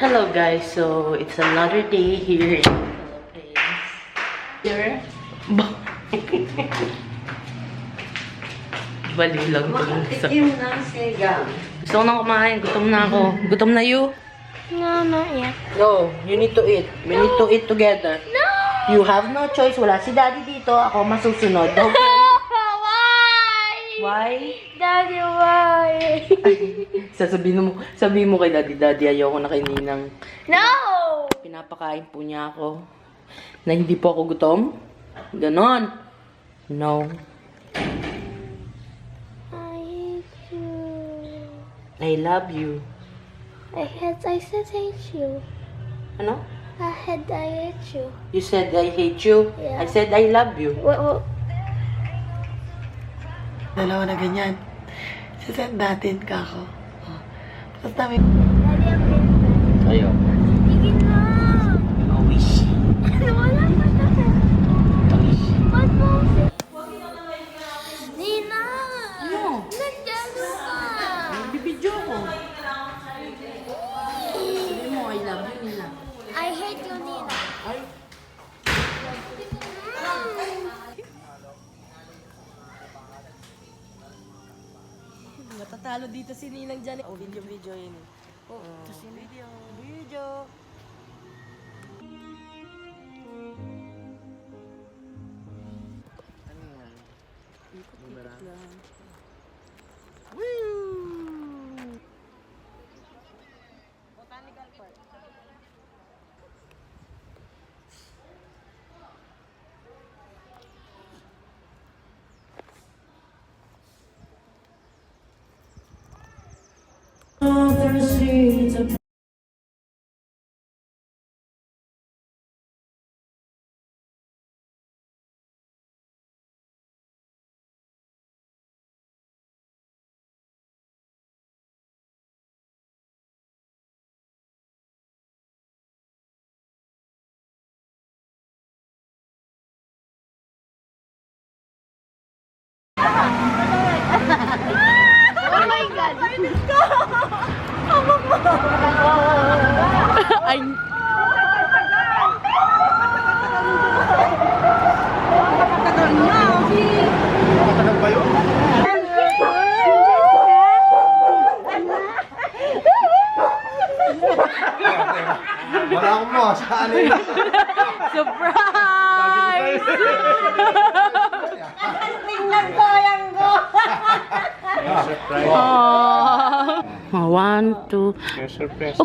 Hello guys, so it's another day here in the Philippines. Here, baliw lang to. Matikim ng sigang. Gusto ko nang kumain, gutom na ako. Gutom na you? No, not yet. No, you need to eat. We need to eat together. No! You have no choice. Wala si daddy dito. Ako masusunod. Okay? Why? Why? Daddy, why? Sabihin mo kay daddy, ayoko na kay Ninang. No! Pinapakain po niya ako. Na hindi po ako gutom. Ganon. No. I hate you. I love you. I said hate you. Ano? I hate you. You said I hate you. I Yeah. said I love you. What? Dalawa na ganyan. Sasend natin ka ako. Oh. Tapos namin. Daddy, I'm in Ayo. Tigil na. Wish. Wala pa na. Ba't mo? Nina! Ano? Nandiyan ka. Bibidyo ko. Sabi mo, I love you, Nina. I hate you, Nina. Ay. Matatalo dito si Ninang dyan. Oh, video yun. Oh, tapos yung video. Ano yan? Ikot lang. Botanical Park. Oh my God! Ay. Wala akong mo, saan yun? Surprise! Tingnan ko yan ko! Surprise. Aww. 1, 2. Surprise. Oh,